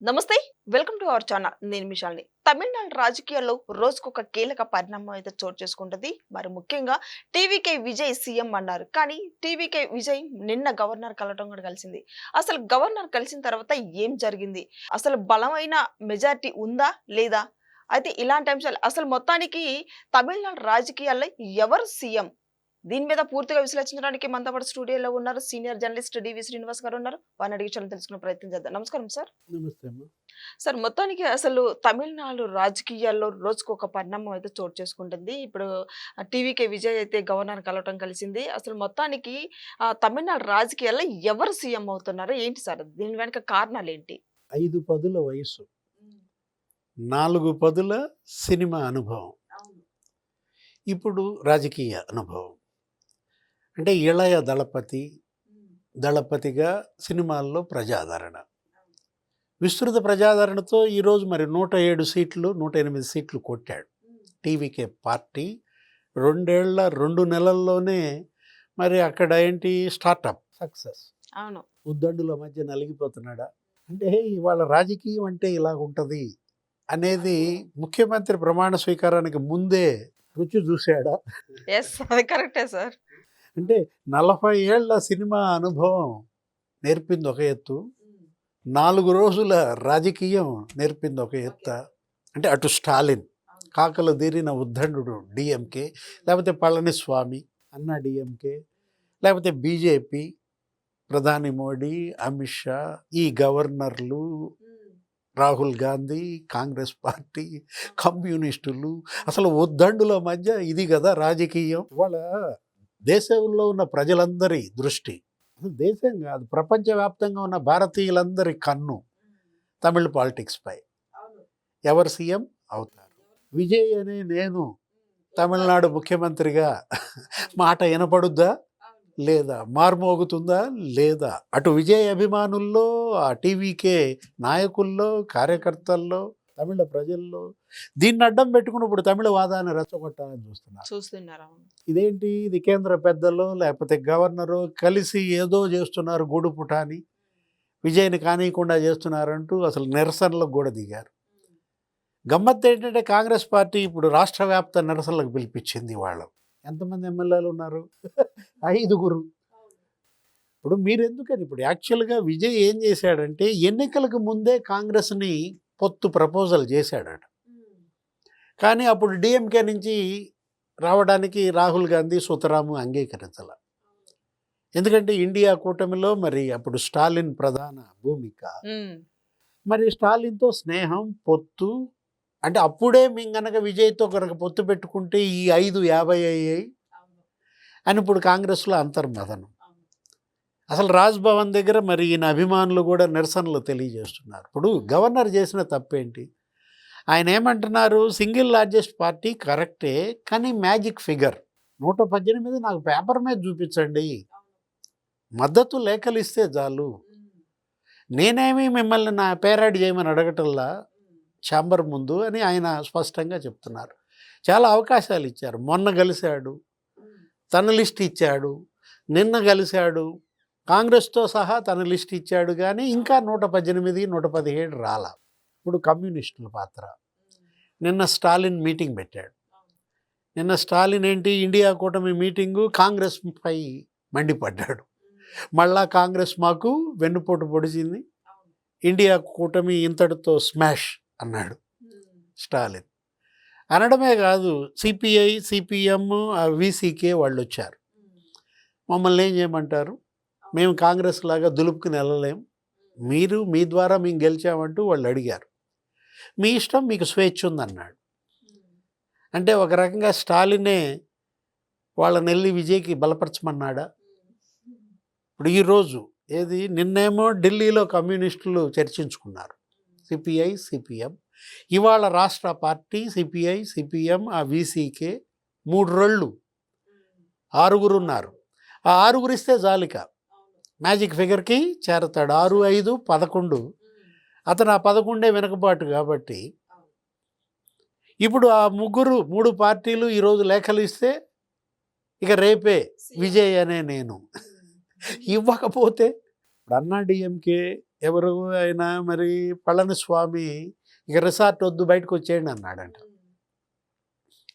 నమస్తే. Welcome to our channel. నేను మిషాల్ని. తమిళనాడు రాజకీయాల్లో రోజుకొక కీలక పరిణామం అయితే చోటు చేసుకుంటది. మరి ముఖ్యంగా టీవీకే విజయ్ సీఎం అన్నారు. కానీ టీవీకే విజయ్ నిన్న గవర్నర్ కలవటం కూడా కలిసింది. అసలు గవర్నర్ కలిసిన తర్వాత ఏం జరిగింది? అసలు బలమైన మెజారిటీ ఉందా? లేదా? అయితే ఇలాంటి అంశాలు అసలు మొత్తానికి తమిళనాడు రాజకీయాల్లో ఎవరు సీఎం? దీని మీద పూర్తిగా విశ్లేషించడానికి మనతో పాటు స్టూడియోలో ఉన్నారు సీనియర్ జర్నలిస్ట్ డివి శ్రీనివాస్ గారు ఉన్నారు. వారిని అడిగి విషయాలను తెలుసుకునే ప్రయత్నం చేద్దాం. నమస్కారం సార్. నమస్తే అమ్మా. సార్ మొత్తానికి అసలు తమిళనాడు రాజకీయాల్లో రోజుకొక పరిణామం అయితే చోటు చేసుకుంటుంది. ఇప్పుడు టీవీకే విజయ్ అయితే గవర్నర్ కలవటం కలిసింది. అసలు మొత్తానికి తమిళనాడు రాజకీయాల్లో ఎవరు సీఎం అవుతున్నారు? ఏంటి సార్? దీని వెనక కారణాలేంటి? 5 పదుల వయసు, 4 పదుల సినిమా అనుభవం, ఇప్పుడు రాజకీయ అనుభవం. అంటే ఇళయ దళపతిగా సినిమాల్లో ప్రజాదరణ, విస్తృత ప్రజాదరణతో ఈరోజు మరి 107 సీట్లు 108 సీట్లు కొట్టాడు టీవీకే పార్టీ. 2 నెలల్లోనే మరి అక్కడ ఏంటి స్టార్టప్ సక్సెస్. అవును. ఉద్దండుల మధ్య నలిగిపోతున్నాడా? అంటే ఇవాళ రాజకీయం అంటే ఇలా ఉంటుంది అనేది ముఖ్యమంత్రి ప్రమాణ స్వీకారానికి ముందే రుచి చూశాడా? ఎస్, అది కరెక్టే సార్. అంటే 40 ఏళ్ల సినిమా అనుభవం నేర్పింది ఒక ఎత్తు, 4 రోజుల రాజకీయం నేర్పింది ఒక ఎత్త. అంటే అటు స్టాలిన్, కాకలు తీరిన ఉద్దండు డిఎంకే, లేకపోతే పళనిస్వామి అన్నా డిఎంకే, లేకపోతే బీజేపీ, ప్రధాని మోడీ, అమిత్ షా, ఈ గవర్నర్లు, రాహుల్ గాంధీ, కాంగ్రెస్ పార్టీ, కమ్యూనిస్టులు, అసలు ఉద్దండుల మధ్య ఇది కదా రాజకీయం. ఇవాళ దేశంలో ఉన్న ప్రజలందరి దృష్టి, దేశం కాదు ప్రపంచవ్యాప్తంగా ఉన్న భారతీయులందరి కన్ను తమిళ పాలిటిక్స్ పై. ఎవరు సీఎం అవుతారు? విజయ్ అనే నేను తమిళనాడు ముఖ్యమంత్రిగా మాట వినపడుద్దా లేదా? మార్మోగుతుందా లేదా? అటు విజయ్ అభిమానుల్లో, ఆ టీవీకే నాయకుల్లో, కార్యకర్తల్లో, తమిళ ప్రజల్లో దీన్ని అడ్డం పెట్టుకుని ఇప్పుడు తమిళ వాదాన్ని రెచ్చగొట్టాలని చూస్తున్నారు. ఇదేంటి? ఇది కేంద్ర పెద్దలు లేకపోతే గవర్నరు కలిసి ఏదో చేస్తున్నారు, గూడుపుట అని విజయ్ని కానీయకుండా చేస్తున్నారంటూ అసలు నిరసనలకు కూడా దిగారు. గమ్మత్తు ఏంటంటే కాంగ్రెస్ పార్టీ ఇప్పుడు రాష్ట్ర వ్యాప్త నిరసనలకు పిలిపించింది. వాళ్ళు ఎంతమంది ఎమ్మెల్యేలు ఉన్నారు? 5. ఇప్పుడు మీరు ఎందుకని, ఇప్పుడు యాక్చువల్గా విజయ్ ఏం చేశాడంటే ఎన్నికలకు ముందే కాంగ్రెస్ని పొత్తు ప్రపోజల్ చేశాడట. కానీ అప్పుడు డిఎంకే నుంచి రావడానికి రాహుల్ గాంధీ, సుతరాము అంగీకరించాల. ఎందుకంటే ఇండియా కూటమిలో మరి అప్పుడు స్టాలిన్ ప్రధాన భూమిక. మరి స్టాలిన్తో స్నేహం, పొత్తు, అంటే అప్పుడే మేము కనుక విజయ్తో కనుక పొత్తు పెట్టుకుంటే ఈ 5 50 అయ్యాయి అని ఇప్పుడు కాంగ్రెస్లో అంతర్మథనం. అసలు రాజ్భవన్ దగ్గర మరి ఈయన అభిమానులు కూడా నిరసనలు తెలియజేస్తున్నారు. ఇప్పుడు గవర్నర్ చేసిన తప్పేంటి? ఆయన ఏమంటున్నారు, సింగిల్ లార్జెస్ట్ పార్టీ కరెక్టే, కానీ మ్యాజిక్ ఫిగర్ 118 నాకు పేపర్ మీద చూపించండి, మద్దతు లేఖలు ఇస్తే చాలు, నేనేమి మిమ్మల్ని నా పేరాడ్ చేయమని అడగటల్లా ఛాంబర్ ముందు అని ఆయన స్పష్టంగా చెప్తున్నారు. చాలా అవకాశాలు ఇచ్చారు. మొన్న కలిశాడు, తన లిస్ట్ ఇచ్చాడు, నిన్న కలిశాడు, కాంగ్రెస్తో సహా తన లిస్ట్ ఇచ్చాడు, కానీ ఇంకా 118 117 రాలా. ఇప్పుడు కమ్యూనిస్టుల పాత్ర. నిన్న స్టాలిన్ మీటింగ్ పెట్టాడు. నిన్న స్టాలిన్ ఏంటి, ఇండియా కూటమి మీటింగు, కాంగ్రెస్ పై మండిపడ్డాడు. మళ్ళా కాంగ్రెస్ మాకు వెన్నుపోటు పొడిచింది, ఇండియా కూటమి ఇంతటితో స్మాష్ అన్నాడు స్టాలిన్. అనడమే కాదు, సిపిఐ, సిపిఎం, వీసీకే వాళ్ళు వచ్చారు. మమ్మల్ని ఏం చేయమంటారు, మేము కాంగ్రెస్ లాగా దులుపుకుని వెళ్ళలేం, మీరు మీ ద్వారా మేము గెలిచామంటూ వాళ్ళు అడిగారు. మీ ఇష్టం, మీకు స్వేచ్ఛ ఉందన్నాడు. అంటే ఒక రకంగా స్టాలినే వాళ్ళని వెళ్ళి విజయ్కి బలపరచమన్నాడా? ఇప్పుడు ఈరోజు ఏది, నిన్నేమో ఢిల్లీలో కమ్యూనిస్టులు చర్చించుకున్నారు, సిపిఐ, సిపిఎం. ఇవాళ రాష్ట్ర పార్టీ సిపిఐ, సిపిఎం, ఆ వీసీకే 3 రోళ్ళు 6 ఉన్నారు. ఆ 6 ఇస్తే జాలిక మ్యాజిక్ ఫిగర్కి చేరతాడు. 6, 5, 11. అతను ఆ 11 వెనుకబాటు కాబట్టి ఇప్పుడు ఆ 3 పార్టీలు ఈరోజు లేఖలు ఇస్తే ఇక రేపే విజయ్ అనే నేను ఇవ్వకపోతే అన్నా డిఎంకే, ఎవరు ఆయన మరి పళనిస్వామి ఇక రిసార్ట్ వద్దు బయటకు వచ్చేయండి అన్నాడంట.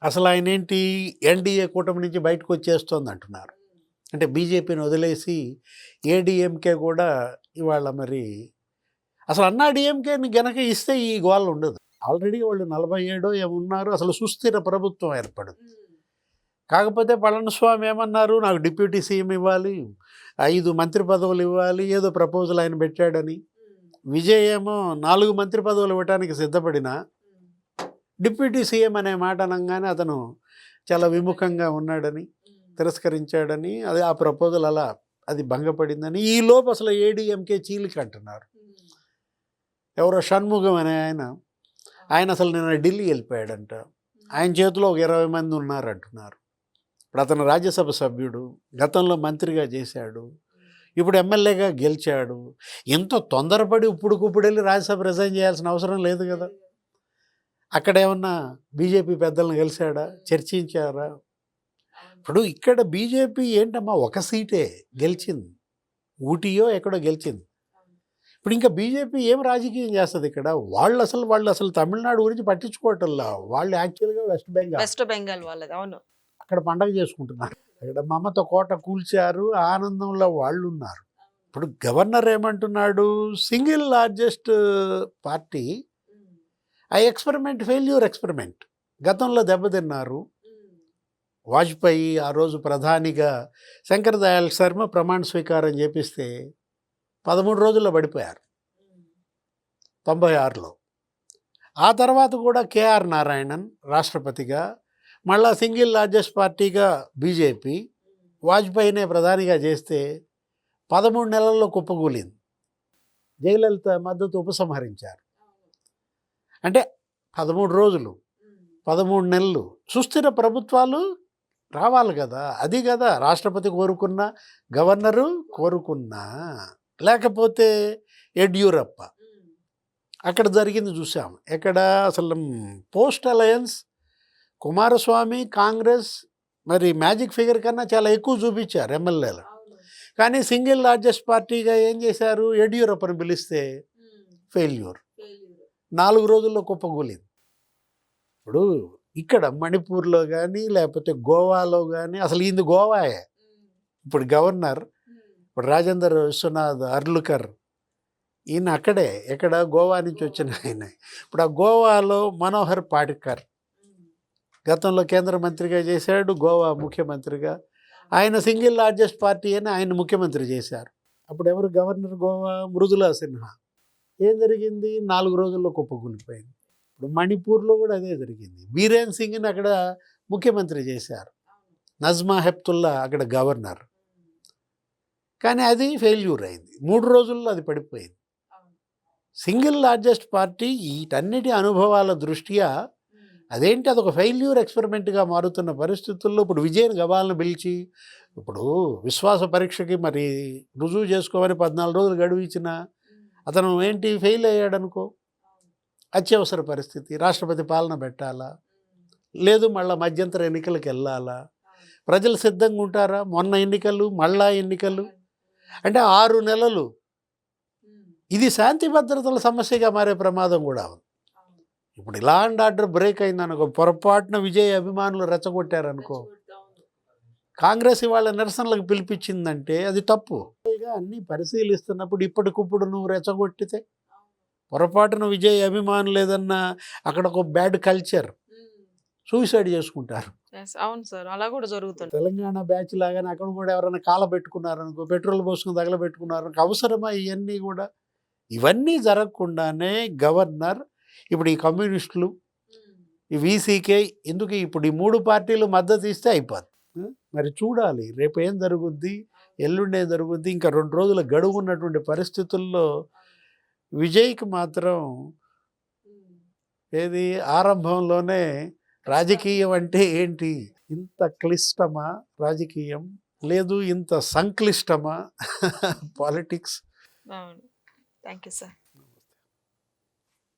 అసలు ఆయన ఏంటి ఎన్డీఏ కూటమి నుంచి బయటకు వచ్చేస్తోంది అంటున్నారు. అంటే బీజేపీని వదిలేసి ఏడీఎంకే కూడా ఇవాళ మరి అసలు అన్నా డిఎంకేని గనక ఇస్తే ఈ గోల ఉండదు. ఆల్రెడీ వాళ్ళు 47 ఏమున్నారు, అసలు సుస్థిర ప్రభుత్వం ఏర్పడుతుంది. కాకపోతే పళనిస్వామి ఏమన్నారు, నాకు డిప్యూటీ సీఎం ఇవ్వాలి, 5 మంత్రి పదవులు ఇవ్వాలి, ఏదో ప్రపోజల్ ఆయన పెట్టాడని. విజయ్ ఏమో 4 మంత్రి పదవులు ఇవ్వడానికి సిద్ధపడిన డిప్యూటీ సీఎం అనే మాట అనగానే అతను చాలా విముఖంగా ఉన్నాడని, తిరస్కరించాడని, అది ఆ ప్రపోజల్ అలా అది భంగపడిందని. ఈ లోపు అసలు ఏడీఎంకే చీలిక అంటున్నారు. ఎవరో షణ్ముఖం అనే ఆయన అసలు నిన్న ఢిల్లీ వెళ్ళిపోయాడంట. ఆయన చేతిలో ఒక 20 మంది ఉన్నారంటున్నారు. ఇప్పుడు అతను రాజ్యసభ సభ్యుడు, గతంలో మంత్రిగా చేశాడు, ఇప్పుడు ఎమ్మెల్యేగా గెలిచాడు. ఎంతో తొందరపడి ఇప్పుడు వెళ్ళి రాజ్యసభ రిజైన్ చేయాల్సిన అవసరం లేదు కదా. అక్కడ ఏమన్నా బీజేపీ పెద్దలను కలిశాడా, చర్చించారా? ఇప్పుడు ఇక్కడ బీజేపీ ఏంటమ్మా, ఒక సీటే గెలిచింది, ఊటీయో ఎక్కడో గెలిచింది. ఇప్పుడు ఇంకా బీజేపీ ఏం రాజకీయం చేస్తుంది ఇక్కడ? వాళ్ళు అసలు తమిళనాడు గురించి పట్టించుకోవటంలా. వాళ్ళు యాక్చువల్గా వెస్ట్ బెంగాల్ వాళ్ళది. అవును, అక్కడ పండగ చేసుకుంటున్నారు. అక్కడ మమత కోట కూల్చారు, ఆనందంలో వాళ్ళు ఉన్నారు. ఇప్పుడు గవర్నర్ ఏమంటున్నాడు, single largest party, failure experiment. గతంలో దెబ్బతిన్నారు. వాజ్పేయి ఆ రోజు ప్రధానిగా శంకర్ దయాళ్ శర్మ ప్రమాణ స్వీకారం చేపిస్తే 13 రోజుల్లో పడిపోయారు 96లో. ఆ తర్వాత కూడా కేఆర్ నారాయణన్ రాష్ట్రపతిగా, మళ్ళా సింగిల్ లార్జెస్ట్ పార్టీగా బీజేపీ వాజ్పేయినే ప్రధానిగా చేస్తే 13 నెలల్లో కుప్పకూలింది. జయలలిత మద్దతు ఉపసంహరించారు. అంటే 13 రోజులు, 13 నెలలు సుస్థిర ప్రభుత్వాలు రావాలి కదా. అది కదా రాష్ట్రపతి కోరుకున్నా, గవర్నరు కోరుకున్నా. లేకపోతే యడ్యూరప్ప అక్కడ జరిగింది చూసాం. ఎక్కడ అసలు పోస్ట్ అలయన్స్ కుమారస్వామి కాంగ్రెస్ మరి మ్యాజిక్ ఫిగర్ కన్నా చాలా ఎక్కువ చూపించారు ఎమ్మెల్యేలు. కానీ సింగిల్ లార్జెస్ట్ పార్టీగా ఏం చేశారు, యడ్యూరప్పని పిలిస్తే ఫెయిల్యూర్, 4 రోజుల్లో కుప్పకూలింది. ఇప్పుడు ఇక్కడ మణిపూర్లో కానీ లేకపోతే గోవాలో కానీ, అసలు ఇది గోవాయే. ఇప్పుడు గవర్నర్ ఇప్పుడు రాజేందర్ విశ్వనాథ్ అర్లుకర్, ఈయన అక్కడే ఎక్కడ గోవా నుంచి వచ్చిన ఆయన. ఇప్పుడు ఆ గోవాలో మనోహర్ పాటికర్ గతంలో కేంద్ర మంత్రిగా చేశాడు, గోవా ముఖ్యమంత్రిగా. ఆయన సింగిల్ లార్జెస్ట్ పార్టీ అని ఆయన ముఖ్యమంత్రి చేశారు. అప్పుడు ఎవరు గవర్నర్ గోవా, మృదులా సిన్హా. ఏం జరిగింది, 4 రోజుల్లో కుప్పకూలిపోయింది. ఇప్పుడు మణిపూర్లో కూడా అదే జరిగింది. బీరేన్ సింగ్ని అక్కడ ముఖ్యమంత్రి చేశారు, నజ్మా హెప్తుల్లా అక్కడ గవర్నర్. కానీ అది ఫెయిల్యూర్ అయింది, 3 రోజుల్లో అది పడిపోయింది. సింగిల్ లార్జెస్ట్ పార్టీ వీటన్నిటి అనుభవాల దృష్ట్యా అదేంటి, అదొక ఫెయిల్యూర్ ఎక్స్పెరిమెంట్గా మారుతున్న పరిస్థితుల్లో ఇప్పుడు విజయన్ గవాలను పిలిచి, ఇప్పుడు విశ్వాస పరీక్షకి మరి రుజువు చేసుకోమని 14 రోజులు గడువు ఇచ్చిన అతను ఏంటి ఫెయిల్ అయ్యాడనుకో, అత్యవసర పరిస్థితి, రాష్ట్రపతి పాలన పెట్టాలా, లేదు మళ్ళీ మధ్యంతర ఎన్నికలకు వెళ్ళాలా, ప్రజలు సిద్ధంగా ఉంటారా? మొన్న ఎన్నికలు, మళ్ళా ఎన్నికలు, అంటే 6 నెలలు. ఇది శాంతి భద్రతల సమస్యగా మారే ప్రమాదం కూడా ఉంది. ఇప్పుడు లా అండ్ ఆర్డర్ బ్రేక్ అయిందనుకో, పొరపాటున విజయ్ అభిమానులు రెచ్చగొట్టారనుకో, కాంగ్రెస్ ఇవాళ నిరసనలకు పిలిపించిందంటే అది తప్పు. అన్నీ పరిశీలిస్తున్నప్పుడు ఇప్పటికిప్పుడు నువ్వు రెచ్చగొట్టితే పొరపాటున విజయ్ అభిమానులు ఏదన్నా అక్కడ ఒక బ్యాడ్ కల్చర్, సూసైడ్ చేసుకుంటారు. అవును సార్, అలా కూడా జరుగుతుంది. తెలంగాణ బ్యాచ్ లాగానే అక్కడ కూడా ఎవరైనా కాల పెట్టుకున్నారనుకో, పెట్రోల్ పోసుకుని తగలబెట్టుకున్నారనుకో, అవసరమా ఇవన్నీ కూడా? ఇవన్నీ జరగకుండానే గవర్నర్ ఇప్పుడు ఈ కమ్యూనిస్టులు, ఈ వీసీకే ఎందుకు ఇప్పుడు ఈ 3 పార్టీలు మద్దతు ఇస్తే అయిపోద్ది. మరి చూడాలి రేపు ఏం జరుగుద్ది, ఎల్లుండి ఏం జరుగుద్ది. ఇంకా 2 రోజుల గడువు ఉన్నటువంటి పరిస్థితుల్లో విజయ్కి మాత్రం ఏది ఆరంభంలోనే రాజకీయం అంటే ఏంటి, ఇంత క్లిష్టమా రాజకీయం, లేదు ఇంత సంక్లిష్టమా పాలిటిక్స్. అవును, థ్యాంక్ యూ సార్.